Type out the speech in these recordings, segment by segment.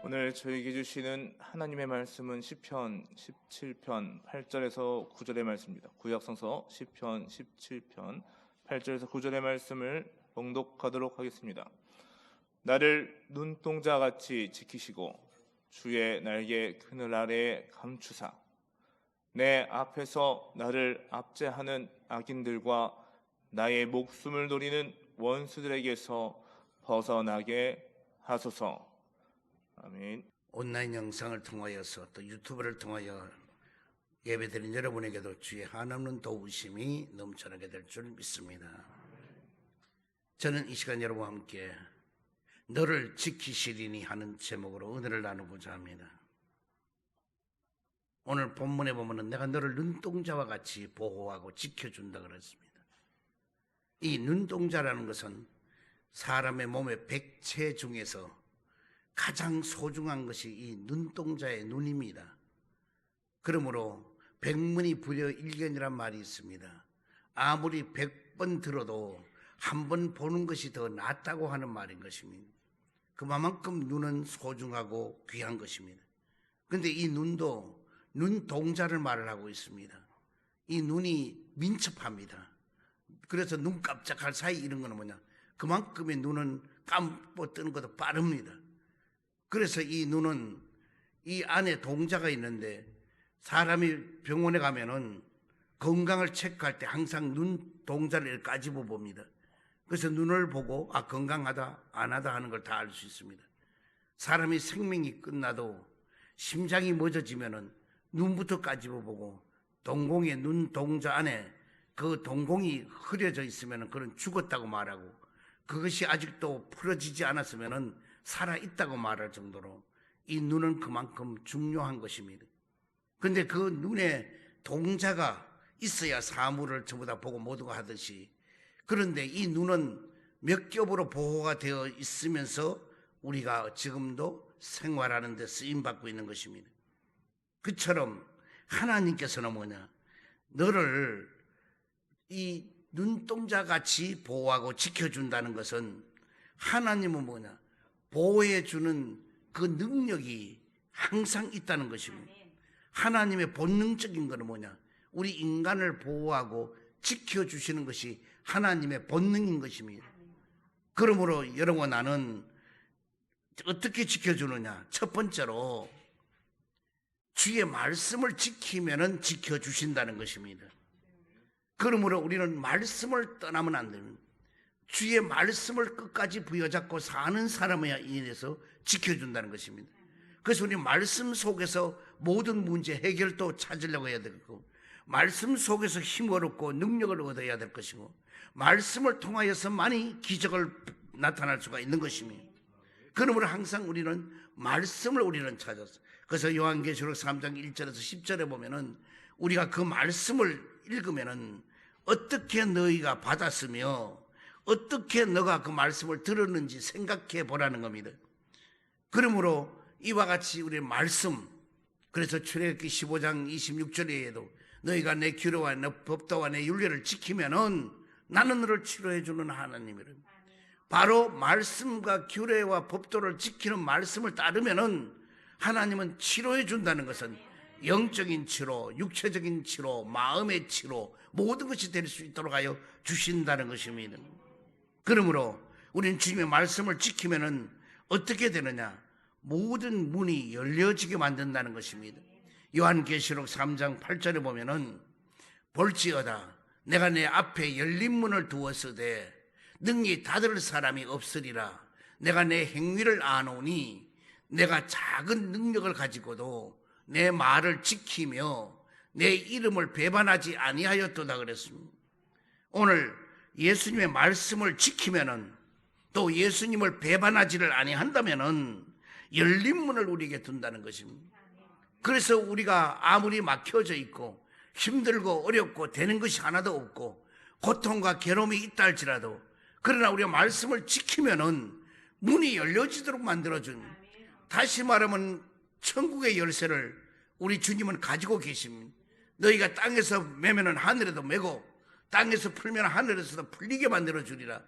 오늘 저에게 주시는 하나님의 말씀은 시편 17편 8절에서 9절의 말씀입니다. 구약성서 시편 17편 8절에서 9절의 말씀을 봉독하도록 하겠습니다. 나를 눈동자같이 지키시고 주의 날개 그늘 아래에 감추사 내 앞에서 나를 압제하는 악인들과 나의 목숨을 노리는 원수들에게서 벗어나게 하소서. 아멘. 온라인 영상을 통하여서 또 유튜브를 통하여 예배드린 여러분에게도 주의 한없는 도우심이 넘쳐나게 될 줄 믿습니다. 저는 이 시간 여러분과 함께 너를 지키시리니 하는 제목으로 은혜를 나누고자 합니다. 오늘 본문에 보면 내가 너를 눈동자와 같이 보호하고 지켜준다 그랬습니다. 이 눈동자라는 것은 사람의 몸의 백체 중에서 가장 소중한 것이 이 눈동자의 눈입니다. 그러므로 백문이 불여일견이란 말이 있습니다. 아무리 100번 들어도 한 번 보는 것이 더 낫다고 하는 말인 것입니다. 그만큼 눈은 소중하고 귀한 것입니다. 그런데 이 눈도 눈동자를 말을 하고 있습니다. 이 눈이 민첩합니다. 그래서 눈 깜짝할 사이 이런 거는 뭐냐, 그만큼의 눈은 감고 뜨는 것도 빠릅니다. 그래서 이 눈은 이 안에 동자가 있는데 사람이 병원에 가면은 건강을 체크할 때 항상 눈동자를 까집어 봅니다. 그래서 눈을 보고 건강하다 안 하다 하는 걸 다 알 수 있습니다. 사람이 생명이 끝나도 심장이 멎어지면은 눈부터 까집어 보고 동공의 눈동자 안에 그 동공이 흐려져 있으면은 그건 죽었다고 말하고 그것이 아직도 풀어지지 않았으면은 살아있다고 말할 정도로 이 눈은 그만큼 중요한 것입니다. 그런데 그 눈에 동자가 있어야 사물을 전부 다 보고 모두가 하듯이, 그런데 이 눈은 몇 겹으로 보호가 되어 있으면서 우리가 지금도 생활하는 데 쓰임받고 있는 것입니다. 그처럼 하나님께서는 뭐냐, 너를 이 눈동자같이 보호하고 지켜준다는 것은 하나님은 뭐냐, 보호해주는 그 능력이 항상 있다는 것입니다. 하나님의 본능적인 것은 뭐냐, 우리 인간을 보호하고 지켜주시는 것이 하나님의 본능인 것입니다. 그러므로 여러분, 나는 어떻게 지켜주느냐, 첫 번째로 주의 말씀을 지키면 지켜주신다는 것입니다. 그러므로 우리는 말씀을 떠나면 안 됩니다. 주의 말씀을 끝까지 부여잡고 사는 사람에 인해서 지켜준다는 것입니다. 그래서 우리 말씀 속에서 모든 문제 해결도 찾으려고 해야 되고, 말씀 속에서 힘을 얻고 능력을 얻어야 될 것이고, 말씀을 통하여서만이 기적을 나타날 수가 있는 것입니다. 그러므로 항상 우리는 말씀을 찾았어요. 그래서 요한계시록 3장 1절에서 10절에 보면은 우리가 그 말씀을 읽으면은 어떻게 너희가 받았으며 어떻게 너가 그 말씀을 들었는지 생각해 보라는 겁니다. 그러므로 이와 같이 우리 말씀, 그래서 출애굽기 15장 26절에도 너희가 내 규례와 내 법도와 내 율례를 지키면은 나는 너를 치료해 주는 하나님이라. 바로 말씀과 규례와 법도를 지키는 말씀을 따르면은 하나님은 치료해 준다는 것은 영적인 치료, 육체적인 치료, 마음의 치료, 모든 것이 될 수 있도록 하여 주신다는 것입니다. 그러므로 우리는 주님의 말씀을 지키면은 어떻게 되느냐, 모든 문이 열려지게 만든다는 것입니다. 요한계시록 3장 8절에 보면은 볼지어다 내가 내 앞에 열린 문을 두었으되 능히 닫을 사람이 없으리라. 내가 내 행위를 아노니 내가 작은 능력을 가지고도 내 말을 지키며 내 이름을 배반하지 아니하였도다 그랬습니다. 오늘 예수님의 말씀을 지키면은, 또 예수님을 배반하지를 아니한다면은 열린 문을 우리에게 둔다는 것입니다. 그래서 우리가 아무리 막혀져 있고 힘들고 어렵고 되는 것이 하나도 없고 고통과 괴로움이 있다 할지라도, 그러나 우리가 말씀을 지키면은 문이 열려지도록 만들어준, 다시 말하면 천국의 열쇠를 우리 주님은 가지고 계십니다. 너희가 땅에서 매면은 하늘에도 매고 땅에서 풀면 하늘에서도 풀리게 만들어 주리라.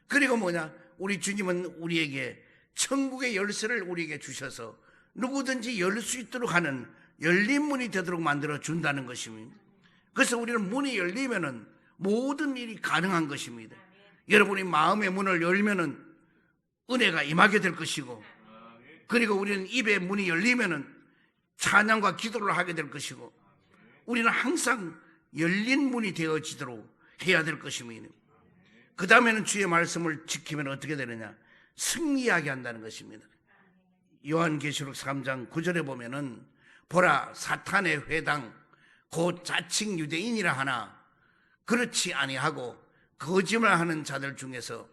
그리고 뭐냐, 우리 주님은 우리에게 천국의 열쇠를 우리에게 주셔서 누구든지 열 수 있도록 하는 열린 문이 되도록 만들어 준다는 것입니다. 그래서 우리는 문이 열리면은 모든 일이 가능한 것입니다. 여러분이 마음의 문을 열면은 은혜가 임하게 될 것이고, 그리고 우리는 입의 문이 열리면은 찬양과 기도를 하게 될 것이고, 우리는 항상 열린 문이 되어지도록 해야 될 것입니다. 그 다음에는 주의 말씀을 지키면 어떻게 되느냐? 승리하게 한다는 것입니다. 요한계시록 3장 9절에 보면은 보라, 사탄의 회당 곧 자칭 유대인이라 하나 그렇지 아니하고 거짓말하는 자들 중에서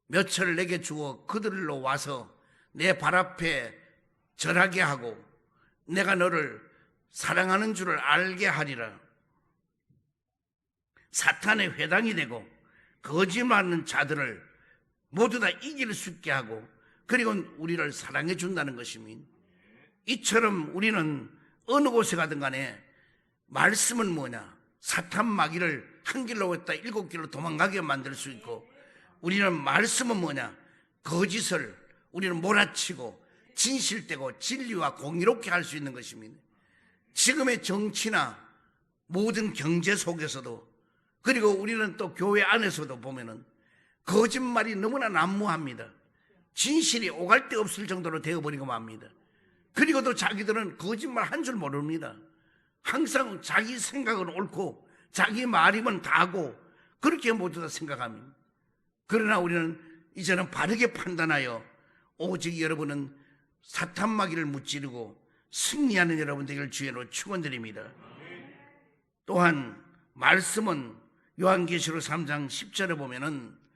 몇을 내게 주어 그들로 와서 내 발 앞에 절하게 하고 내가 너를 사랑하는 줄을 알게 하리라. 사탄의 회당이 되고 거짓말하는 자들을 모두 다 이길 수 있게 하고, 그리고 우리를 사랑해 준다는 것입니다. 이처럼 우리는 어느 곳에 가든 간에 말씀은 뭐냐? 사탄 마귀를 한 길로 왔다 7길로 도망가게 만들 수 있고, 우리는 말씀은 뭐냐? 거짓을 우리는 몰아치고 진실되고 진리와 공의롭게 할 수 있는 것입니다. 지금의 정치나 모든 경제 속에서도, 그리고 우리는 또 교회 안에서도 보면은 거짓말이 너무나 난무합니다. 진실이 오갈 데 없을 정도로 되어버리고 맙니다. 그리고 또 자기들은 거짓말 한 줄 모릅니다. 항상 자기 생각은 옳고 자기 말이면 다고 그렇게 모두 다 생각합니다. 그러나 우리는 이제는 바르게 판단하여 오직 여러분은 사탄 마귀를 무찌르고 승리하는 여러분 되기를 주의로 축원드립니다. 또한 말씀은 요한계시록 3장 10절에 보면은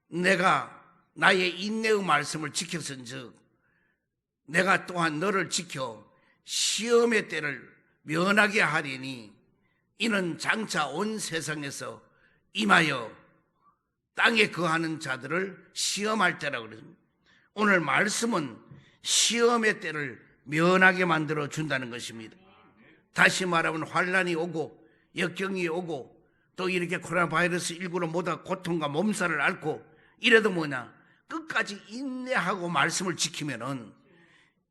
내가 나의 인내의 말씀을 지켰은즉 내가 또한 너를 지켜 시험의 때를 면하게 하리니 이는 장차 온 세상에서 임하여 땅에 거하는 자들을 시험할 때라고 그랬습니다. 오늘 말씀은 시험의 때를 면하게 만들어 준다는 것입니다. 다시 말하면 환란이 오고 역경이 오고 또 이렇게 코로나 바이러스 19로 모두 고통과 몸살을 앓고 이래도 뭐냐? 끝까지 인내하고 말씀을 지키면은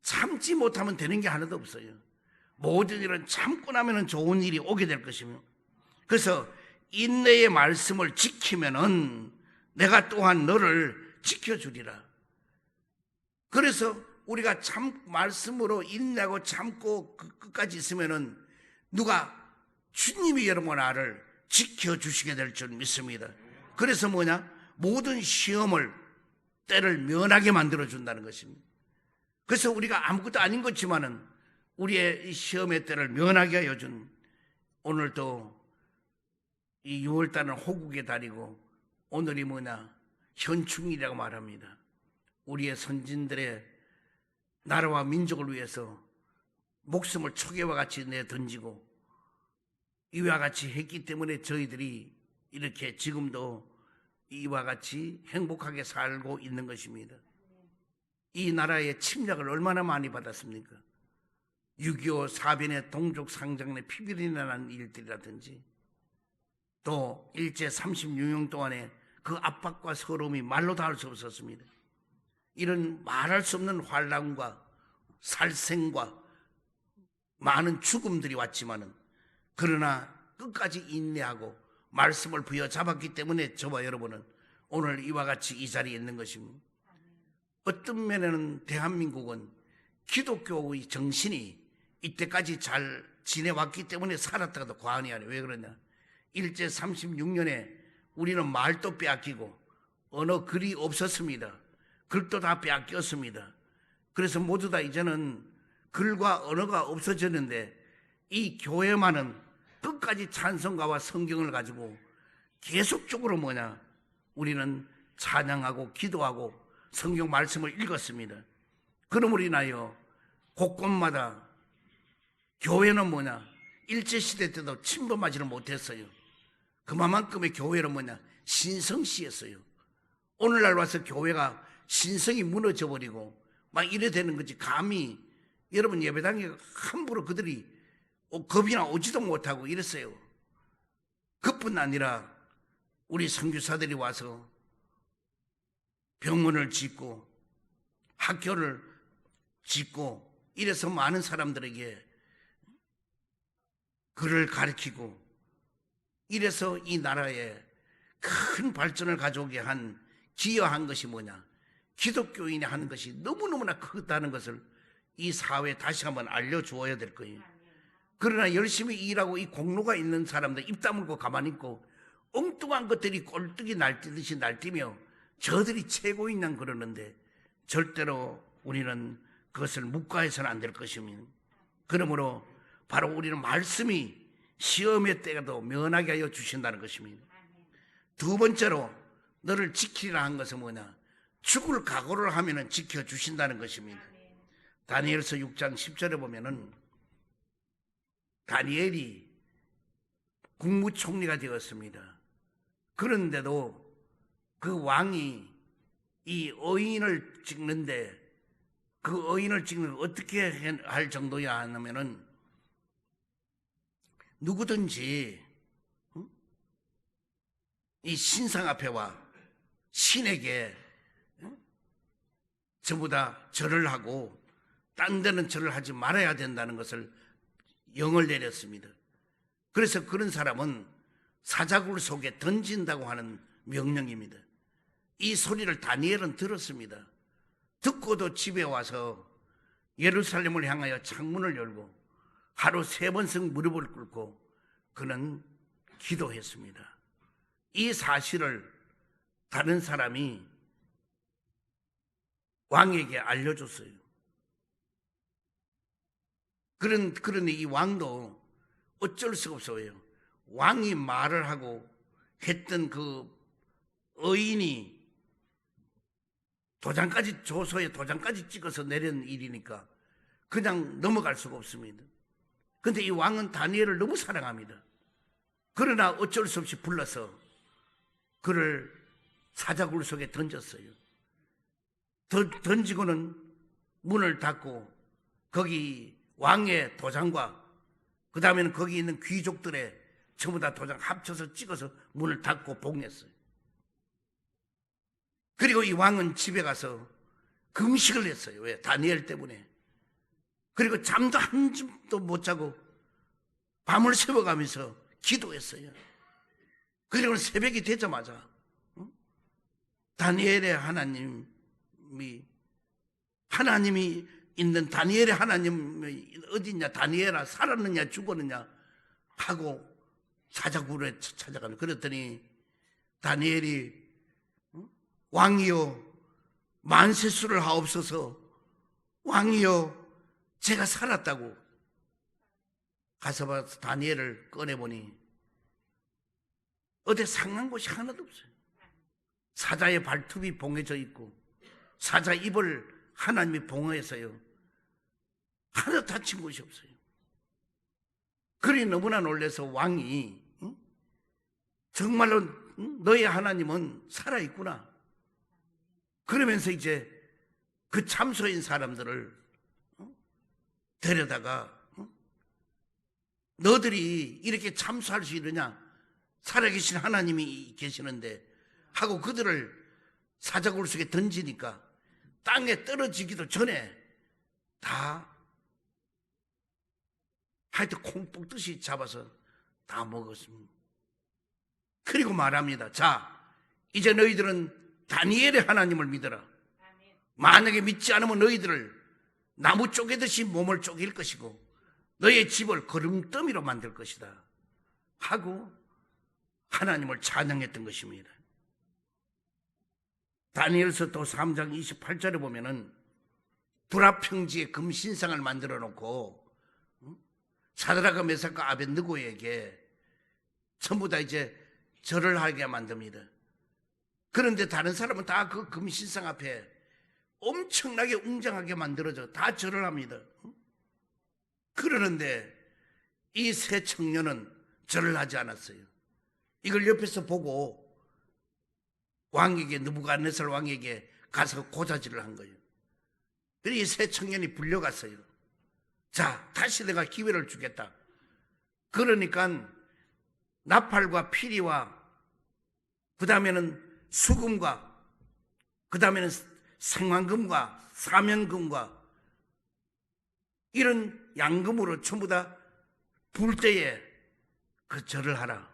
참지 못하면 되는 게 하나도 없어요. 모든 일은 참고 나면은 좋은 일이 오게 될 것이며, 그래서 인내의 말씀을 지키면은 내가 또한 너를 지켜주리라. 그래서 우리가 참 말씀으로 인내하고 참고 끝까지 있으면은 누가 주님이 여러분 나를 지켜주시게 될 줄 믿습니다. 그래서 뭐냐? 모든 시험을 때를 면하게 만들어준다는 것입니다. 그래서 우리가 아무것도 아닌 것지만은 우리의 이 시험의 때를 면하게 하여 준, 오늘도 이 6월달은 호국의 달이고 오늘이 뭐냐? 현충일이라고 말합니다. 우리의 선진들의 나라와 민족을 위해서 목숨을 초계와 같이 내던지고 이와 같이 했기 때문에 저희들이 이렇게 지금도 이와 같이 행복하게 살고 있는 것입니다. 이 나라의 침략을 얼마나 많이 받았습니까? 6.25 사변의 동족 상장내 피비린내 난 일들이라든지 또 일제 36년 동안에 그 압박과 서러움이 말로 다 할 수 없었습니다. 이런 말할 수 없는 환란과 살생과 많은 죽음들이 왔지만은 그러나 끝까지 인내하고 말씀을 부여잡았기 때문에 저와 여러분은 오늘 이와 같이 이 자리에 있는 것입니다. 어떤 면에는 대한민국은 기독교의 정신이 이때까지 잘 지내왔기 때문에 살았다가도 과언이 아니에요. 왜 그러냐? 일제 36년에 우리는 말도 빼앗기고 언어 글이 없었습니다. 글도 다 빼앗겼습니다. 그래서 모두 다 이제는 글과 언어가 없어졌는데 이 교회만은 끝까지 찬송가와 성경을 가지고 계속적으로 뭐냐? 우리는 찬양하고 기도하고 성경 말씀을 읽었습니다. 그러므로 인하여 곳곳마다 교회는 뭐냐? 일제시대 때도 침범하지를 못했어요. 그만큼의 교회는 뭐냐? 신성시했어요. 오늘날 와서 교회가 신성이 무너져버리고 막 이래 되는 거지. 감히 여러분 예배당에 함부로 그들이 겁이나 오지도 못하고 이랬어요. 그뿐 아니라 우리 선교사들이 와서 병원을 짓고 학교를 짓고 이래서 많은 사람들에게 글을 가르치고 이래서 이 나라에 큰 발전을 가져오게 기여한 것이 뭐냐? 기독교인이 하는 것이 너무너무나 크다는 것을 이 사회에 다시 한번 알려주어야 될 거예요. 그러나 열심히 일하고 이 공로가 있는 사람들 입 다물고 가만히 있고 엉뚱한 것들이 꼴뚜기 날뛰듯이 날뛰며 저들이 최고인 그러는데 절대로 우리는 그것을 묵과해서는 안 될 것입니다. 그러므로 바로 우리는 말씀이 시험의 때에도 면하게 하여 주신다는 것입니다. 두 번째로 너를 지키라 한 것은 뭐냐? 죽을 각오를 하면은 지켜주신다는 것입니다. 다니엘서 6장 10절에 보면은 다니엘이 국무총리가 되었습니다. 그런데도 그 왕이 이 의인을 찍는데 그 의인을 찍는 걸 어떻게 할 정도야 하면은 누구든지 이 신상 앞에와 신에게 전부 다 절을 하고 딴 데는 절을 하지 말아야 된다는 것을 영을 내렸습니다. 그래서 그런 사람은 사자굴 속에 던진다고 하는 명령입니다. 이 소리를 다니엘은 들었습니다. 듣고도 집에 와서 예루살렘을 향하여 창문을 열고 하루 3번씩 무릎을 꿇고 그는 기도했습니다. 이 사실을 다른 사람이 왕에게 알려줬어요. 그러니 이 왕도 어쩔 수가 없어요. 왕이 말을 하고 했던 그 의인이 조서에 도장까지 찍어서 내린 일이니까 그냥 넘어갈 수가 없습니다. 그런데 이 왕은 다니엘을 너무 사랑합니다. 그러나 어쩔 수 없이 불러서 그를 사자굴 속에 던졌어요. 던지고는 문을 닫고 거기 왕의 도장과 그 다음에는 거기 있는 귀족들의 전부 다 도장 합쳐서 찍어서 문을 닫고 봉했어요. 그리고 이 왕은 집에 가서 금식을 했어요. 왜? 다니엘 때문에. 그리고 잠도 한숨도 못 자고 밤을 새워가면서 기도했어요. 그리고 새벽이 되자마자 다니엘의 하나님이 있는 다니엘의 하나님이 어디냐, 다니엘아 살았느냐 죽었느냐 하고 사자굴에 찾아가는. 그랬더니 다니엘이 왕이여 만세수를 하옵소서, 왕이여 제가 살았다고. 가서 봐서 다니엘을 꺼내보니 어디 상한 곳이 하나도 없어요. 사자의 발톱이 봉해져 있고 사자 입을 하나님이 봉해서요 하나도 다친 곳이 없어요. 그리 너무나 놀라서 왕이 정말로 너의 하나님은 살아있구나 그러면서 이제 그 참소인 사람들을 데려다가 너들이 이렇게 참소할 수 있느냐, 살아계신 하나님이 계시는데 하고 그들을 사자굴 속에 던지니까 땅에 떨어지기도 전에 다 하여튼 콩 뽑듯이 잡아서 다 먹었습니다. 그리고 말합니다. 자, 이제 너희들은 다니엘의 하나님을 믿어라. 만약에 믿지 않으면 너희들을 나무 쪼개듯이 몸을 쪼갤 것이고 너의 집을 거름더미로 만들 것이다 하고 하나님을 찬양했던 것입니다. 다니엘서 또 3장 28절에 보면은 불합평지에 금신상을 만들어 놓고 사드락과 메삭과 아벳느고에게 전부 다 이제 절을 하게 만듭니다. 그런데 다른 사람은 다 그 금신상 앞에 엄청나게 웅장하게 만들어져 다 절을 합니다. 그러는데 이 세 청년은 절을 하지 않았어요. 이걸 옆에서 보고 왕에게, 느부갓네살 왕에게 가서 고자질을 한 거예요. 그래서 이 세 청년이 불려갔어요. 자, 다시 내가 기회를 주겠다. 그러니까 나팔과 피리와 그 다음에는 수금과 그 다음에는 생환금과 사면금과 이런 양금으로 전부 다 불 때에 그 절을 하라.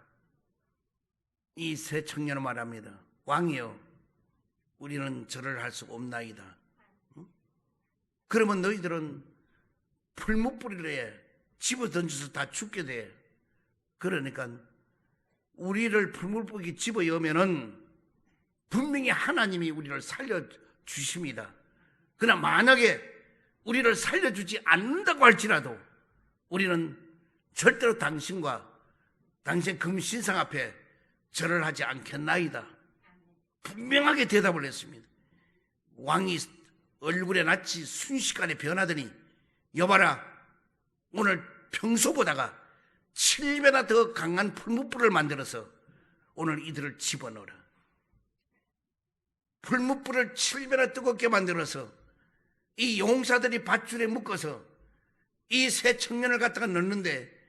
이 세 청년은 말합니다. 왕이여, 우리는 절을 할 수 없나이다. 그러면 너희들은 풀무불에 집어 던져서 다 죽게 돼. 그러니까 우리를 풀무불에 집어 여면은 분명히 하나님이 우리를 살려주십니다. 그러나 만약에 우리를 살려주지 않는다고 할지라도 우리는 절대로 당신과 당신 금신상 앞에 절을 하지 않겠나이다. 분명하게 대답을 했습니다. 왕이 얼굴에 낯이 순식간에 변하더니 여봐라, 오늘 평소보다가 7배나 더 강한 풀무불을 만들어서 오늘 이들을 집어넣어라. 풀무불을 7배나 뜨겁게 만들어서 이 용사들이 밧줄에 묶어서 이 세 청년을 갖다가 넣는데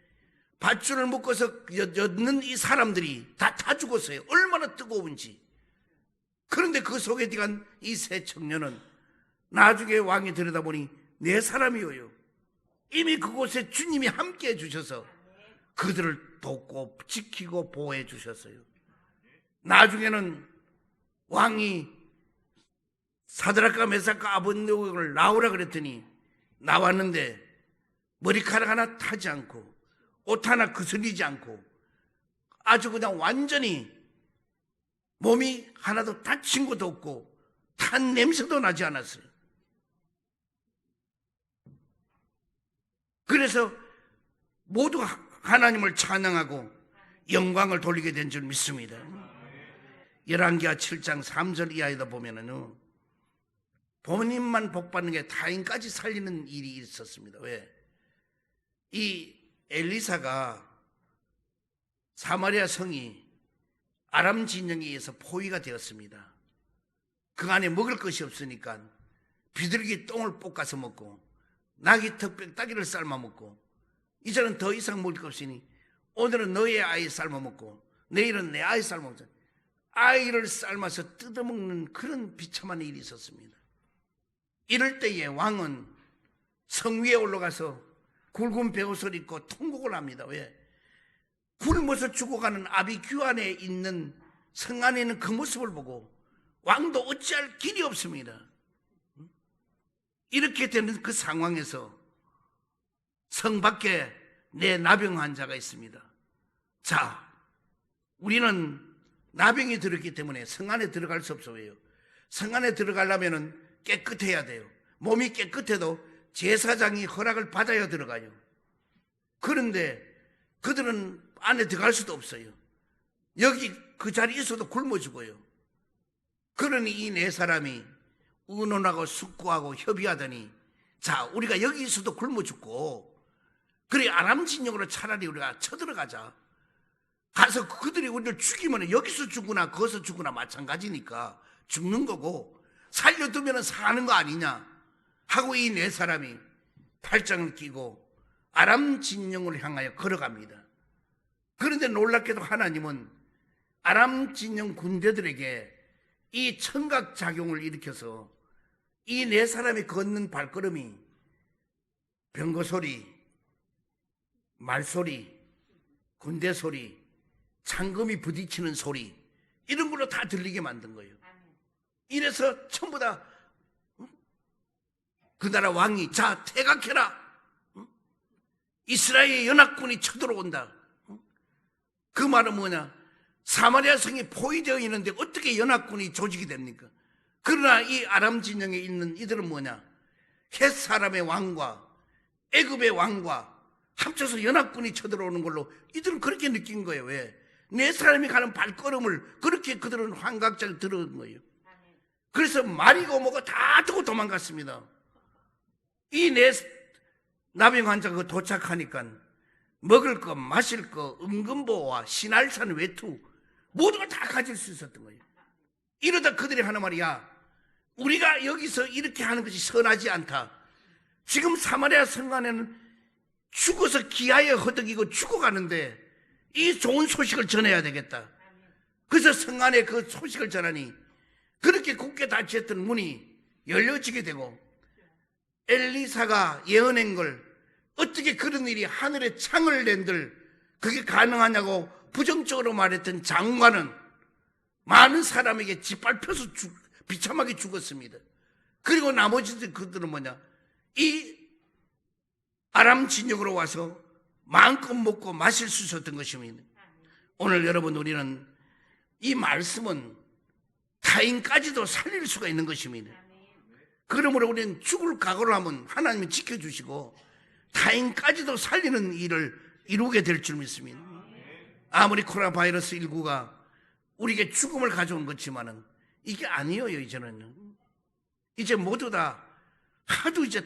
밧줄을 묶어서 엮는 이 사람들이 다 죽었어요. 얼마나 뜨거운지. 그런데 그 속에 들어간 이 세 청년은 나중에 왕이 들여다보니 네 사람이에요. 이미 그곳에 주님이 함께 해주셔서 그들을 돕고 지키고 보호해 주셨어요. 나중에는 왕이 사드락과 메삭과 아벳네고를 나오라 그랬더니 나왔는데 머리카락 하나 타지 않고 옷 하나 그슬리지 않고 아주 그냥 완전히 몸이 하나도 다친 것도 없고 탄 냄새도 나지 않았어요. 그래서 모두 하나님을 찬양하고 영광을 돌리게 된 줄 믿습니다. 열왕기하 7장 3절 이하에도 보면은 본인만 복받는 게 타인까지 살리는 일이 있었습니다. 왜? 이 엘리사가 사마리아 성이 아람 진영에 의해서 포위가 되었습니다. 그 안에 먹을 것이 없으니까 비둘기 똥을 볶아서 먹고 나귀 턱뼈 따기를 삶아 먹고 이제는 더 이상 먹을 것 없으니 오늘은 너의 아이 삶아 먹고 내일은 내 아이 삶아 먹자. 아이를 삶아서 뜯어먹는 그런 비참한 일이 있었습니다. 이럴 때에 왕은 성 위에 올라가서 굵은 베옷을 입고 통곡을 합니다. 왜? 굶어서 죽어가는 아비규 안에 있는 성 안에 있는 그 모습을 보고 왕도 어찌할 길이 없습니다. 이렇게 되는 그 상황에서 성 밖에 내 나병 환자가 있습니다. 자, 우리는 나병이 들었기 때문에 성 안에 들어갈 수 없어요. 성 안에 들어가려면 깨끗해야 돼요. 몸이 깨끗해도 제사장이 허락을 받아야 들어가요. 그런데 그들은 안에 들어갈 수도 없어요. 여기 그 자리에 있어도 굶어 죽어요. 그러니 이 네 사람이 의논하고 숙고하고 협의하더니 자, 우리가 여기 있어도 굶어 죽고 그래 아람 진영으로 차라리 우리가 쳐들어가자. 가서 그들이 우리를 죽이면 여기서 죽으나 거기서 죽으나 마찬가지니까 죽는 거고 살려두면 사는 거 아니냐 하고 이 네 사람이 팔짱을 끼고 아람 진영을 향하여 걸어갑니다. 그런데 놀랍게도 하나님은 아람 진영 군대들에게 이 청각작용을 일으켜서 이 네 사람이 걷는 발걸음이 병거 소리, 말소리, 군대 소리, 창금이 부딪히는 소리 이런 걸로 다 들리게 만든 거예요. 이래서 전부 다 그 나라 왕이 자 퇴각해라. 이스라엘 연합군이 쳐들어온다. 그 말은 뭐냐? 사마리아 성이 포위되어 있는데 어떻게 연합군이 조직이 됩니까? 그러나 이 아람 진영에 있는 이들은 뭐냐? 헷 사람의 왕과 애굽의 왕과 합쳐서 연합군이 쳐들어오는 걸로 이들은 그렇게 느낀 거예요. 왜? 네 사람이 가는 발걸음을 그렇게 그들은 환각자를 들은 거예요. 그래서 말이고 뭐고 다 두고 도망갔습니다. 이 네 나병 환자가 도착하니까 먹을 거, 마실 거, 음금보와 신할산 외투 모두가 다 가질 수 있었던 거예요. 이러다 그들이 하는 말이야. 우리가 여기서 이렇게 하는 것이 선하지 않다. 지금 사마리아 성 안에는 죽어서 기아에 허덕이고 죽어가는데 이 좋은 소식을 전해야 되겠다. 그래서 성 안에 그 소식을 전하니 그렇게 굳게 닫혔던 문이 열려지게 되고, 엘리사가 예언한 걸 어떻게 그런 일이 하늘에 창을 낸들 그게 가능하냐고 부정적으로 말했던 장관은 많은 사람에게 짓밟혀서 비참하게 죽었습니다. 그리고 나머지 그들은 뭐냐, 이 아람 진영으로 와서 마음껏 먹고 마실 수 있었던 것입니다. 오늘 여러분, 우리는 이 말씀은 타인까지도 살릴 수가 있는 것입니다. 그러므로 우리는 죽을 각오를 하면 하나님이 지켜주시고 타인까지도 살리는 일을 이루게 될 줄 믿습니다. 아무리 코로나 바이러스 19가 우리에게 죽음을 가져온 것지만은 이게 아니에요. 이제는 이제 모두 다 하도 이제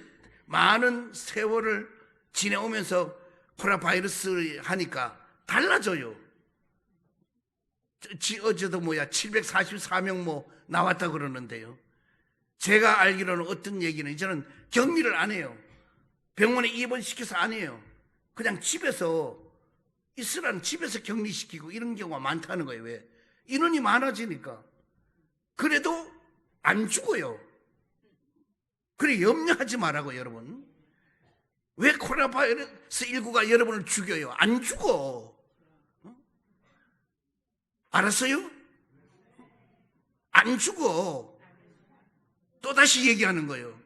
많은 세월을 지내오면서 코로나 바이러스 하니까 달라져요. 어제도 744명 나왔다 그러는데요. 제가 알기로는 어떤 얘기는 이제는 격리를 안 해요. 병원에 입원시켜서 안 해요. 그냥 집에서 있으라는, 집에서 격리시키고 이런 경우가 많다는 거예요. 왜? 인원이 많아지니까. 그래도 안 죽어요. 그래, 염려하지 말라고. 여러분, 왜 코로나 바이러스 19가 여러분을 죽여요? 안 죽어. 알았어요? 안 죽어. 또다시 얘기하는 거예요.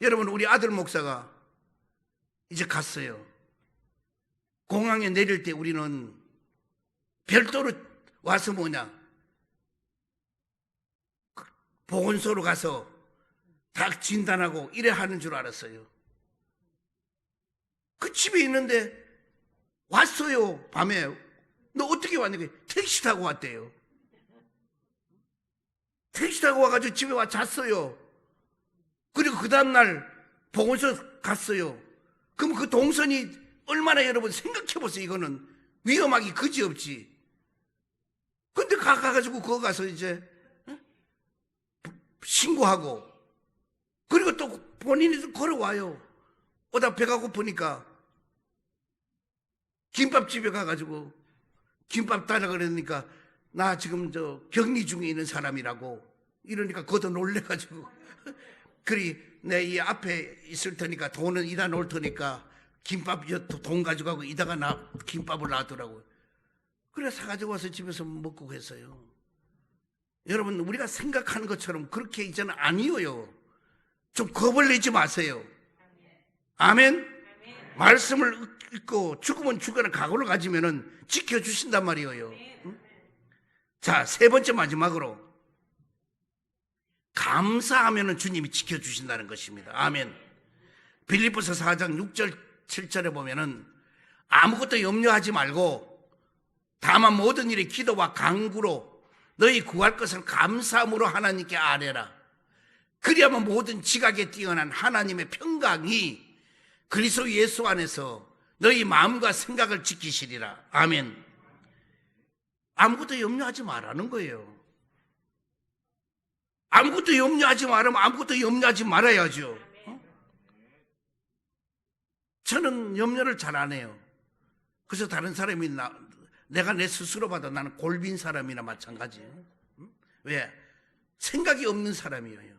여러분, 우리 아들 목사가 이제 갔어요. 공항에 내릴 때 우리는 별도로 와서 보건소로 가서 다 진단하고 이래 하는 줄 알았어요. 그 집에 있는데 왔어요. 밤에. 너 어떻게 왔냐? 택시 타고 왔대요. 택시 타고 와가지고 집에 와 잤어요. 그리고 그 다음날 보건소 갔어요. 그럼 그 동선이 얼마나, 여러분 생각해보세요. 이거는 위험하기 그지없지. 근데 가가지고 그거 가서 이제 신고하고, 그리고 또 본인이 걸어와요. 오다 배가 고프니까 김밥집에 가가지고 김밥 달라 그러니까 나 지금 격리 중에 있는 사람이라고 이러니까 그것도 놀래가지고 그리 내 이 앞에 있을 테니까 돈은 이다 놓을 테니까 김밥 돈 가져가고 이다가 김밥을 놔두라고. 그래 사가지고 와서 집에서 먹고 했어요. 여러분, 우리가 생각하는 것처럼 그렇게 이제는 아니에요. 좀 겁을 내지 마세요. 아멘. 말씀을 읽고 죽으면 죽어라 각오를 가지면은 지켜주신단 말이에요. 자, 세 번째 마지막으로 감사하면은 주님이 지켜주신다는 것입니다. 아멘. 빌립보서 4장 6절 7절에 보면은 아무것도 염려하지 말고 다만 모든 일에 기도와 간구로 너희 구할 것을 감사함으로 하나님께 아뢰라. 그리하면 모든 지각에 뛰어난 하나님의 평강이 그리스도 예수 안에서 너희 마음과 생각을 지키시리라. 아멘. 아무것도 염려하지 말라는 거예요. 아무것도 염려하지 말으면 아무것도 염려하지 말아야죠. 저는 염려를 잘 안 해요. 그래서 다른 사람이 내가 내 스스로 봐도 나는 골빈 사람이나 마찬가지예요. 왜? 생각이 없는 사람이에요.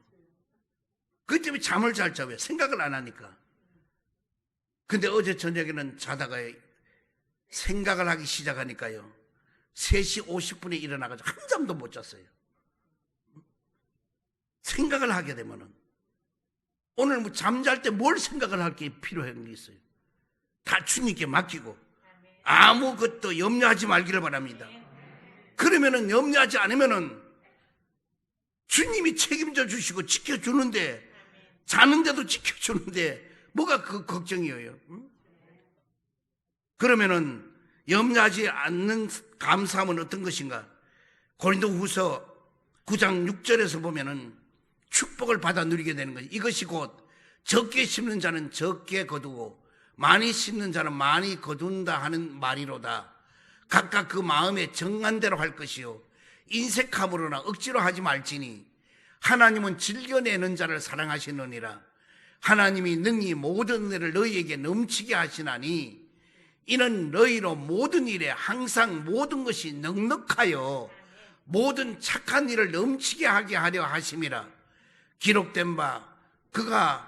그것 때문에 잠을 잘 자요. 생각을 안 하니까. 근데 어제 저녁에는 자다가 생각을 하기 시작하니까요, 3시 50분에 일어나가지고 한잠도 못 잤어요. 생각을 하게 되면은 오늘 잠잘 때 뭘 생각을 할 게 필요한 게 있어요. 다 주님께 맡기고 아무것도 염려하지 말기를 바랍니다. 그러면은 염려하지 않으면은 주님이 책임져 주시고 지켜주는데, 자는데도 지켜주는데 뭐가 그 걱정이에요? 그러면은 염려하지 않는 감사함은 어떤 것인가? 고린도후서 9장 6절에서 보면은 축복을 받아 누리게 되는 거예요. 이것이 곧 적게 심는 자는 적게 거두고 많이 심는 자는 많이 거둔다 하는 말이로다. 각각 그 마음에 정한 대로 할 것이요 인색함으로나 억지로 하지 말지니 하나님은 즐겨내는 자를 사랑하시느니라. 하나님이 능히 모든 일을 너희에게 넘치게 하시나니 이는 너희로 모든 일에 항상 모든 것이 넉넉하여 모든 착한 일을 넘치게 하게 하려 하심이라. 기록된 바 그가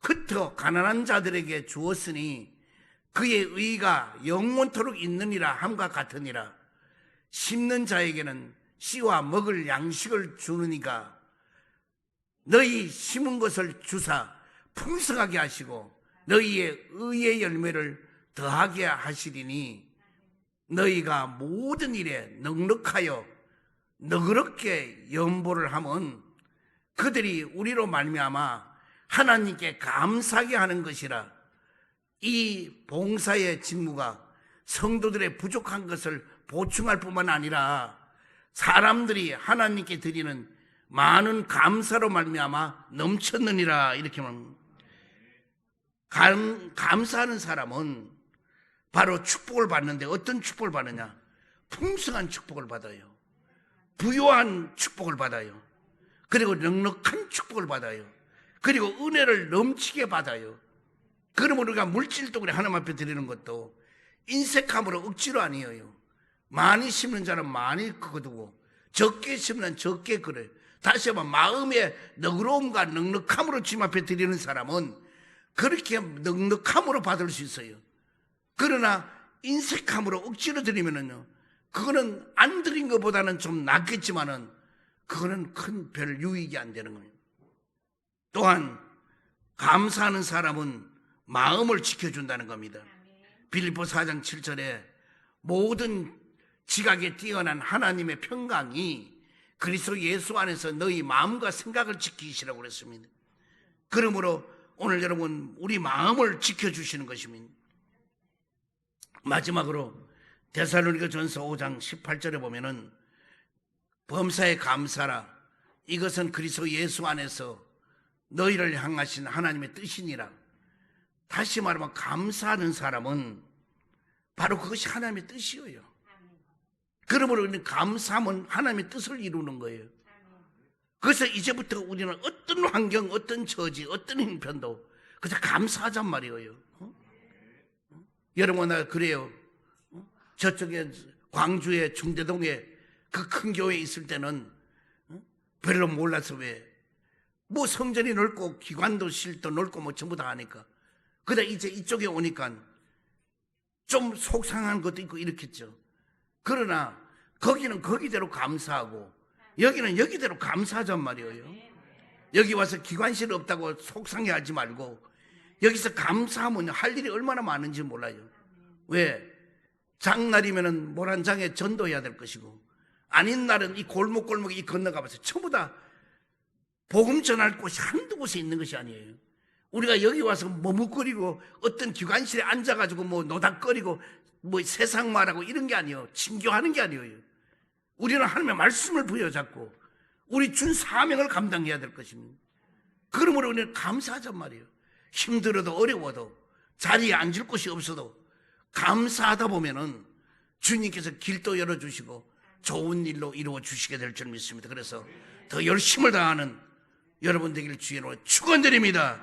흩어 가난한 자들에게 주었으니 그의 의가 영원토록 있느니라 함과 같으니라. 심는 자에게는 씨와 먹을 양식을 주느니가 너희 심은 것을 주사 풍성하게 하시고 너희의 의의 열매를 더하게 하시리니 너희가 모든 일에 넉넉하여 너그럽게 연보를 하면 그들이 우리로 말미암아 하나님께 감사하게 하는 것이라. 이 봉사의 직무가 성도들의 부족한 것을 보충할 뿐만 아니라 사람들이 하나님께 드리는 많은 감사로 말미암아 넘쳤느니라. 이렇게 말합니다. 감사하는 사람은 바로 축복을 받는데 어떤 축복을 받느냐? 풍성한 축복을 받아요. 부유한 축복을 받아요. 그리고 넉넉한 축복을 받아요. 그리고 은혜를 넘치게 받아요. 그러면 우리가 물질독으로 하나님 앞에 드리는 것도 인색함으로 억지로 아니에요. 많이 심는 자는 많이 거두고 적게 심는 적게 그래. 다시 한번 마음의 너그러움과 넉넉함으로 주님 앞에 드리는 사람은 그렇게 넉넉함으로 받을 수 있어요. 그러나 인색함으로 억지로 드리면은요, 그거는 안 드린 것보다는 좀 낫겠지만은 그거는 큰 별 유익이 안 되는 거예요. 또한 감사하는 사람은 마음을 지켜준다는 겁니다. 빌립보 4장 7절에 모든 지각에 뛰어난 하나님의 평강이 그리스도 예수 안에서 너희 마음과 생각을 지키시라고 그랬습니다. 그러므로 오늘 여러분 우리 마음을 지켜주시는 것입니다. 마지막으로 데살로니가전서 5장 18절에 보면은 범사에 감사라. 이것은 그리스도 예수 안에서 너희를 향하신 하나님의 뜻이니라. 다시 말하면 감사하는 사람은 바로 그것이 하나님의 뜻이에요. 그러므로 우리는 감사하면 하나님의 뜻을 이루는 거예요. 그래서 이제부터 우리는 어떤 환경, 어떤 처지, 어떤 형편도 그저 감사하잔 말이에요. 여러분, 나 그래요. 저쪽에 광주의 중대동에 그 큰 교회에 있을 때는 별로 몰라서 뭐 성전이 넓고 기관도 실도 넓고 뭐 전부 다 하니까. 그러다 이제 이쪽에 오니까 좀 속상한 것도 있고 이렇겠죠. 그러나 거기는 거기대로 감사하고 여기는 여기대로 감사하잔 말이에요. 여기 와서 기관실 없다고 속상해하지 말고 여기서 감사하면 할 일이 얼마나 많은지 몰라요. 왜? 장날이면은 모란장에 전도해야 될 것이고 아닌 날은 이 골목골목에 이 건너가봐서 전부 다 복음 전할 곳이 한두 곳에 있는 것이 아니에요. 우리가 여기 와서 머뭇거리고 어떤 기관실에 앉아가지고 뭐 노닥거리고 뭐 세상 말하고 이런 게 아니에요. 친교하는 게 아니에요. 우리는 하나님의 말씀을 부여잡고 우리 준 사명을 감당해야 될 것입니다. 그러므로 우리는 감사하잔 말이에요. 힘들어도 어려워도 자리에 앉을 곳이 없어도 감사하다 보면은 주님께서 길도 열어주시고 좋은 일로 이루어 주시게 될 줄 믿습니다. 그래서 더 열심을 다하는 여러분 되길 주의로 축원드립니다.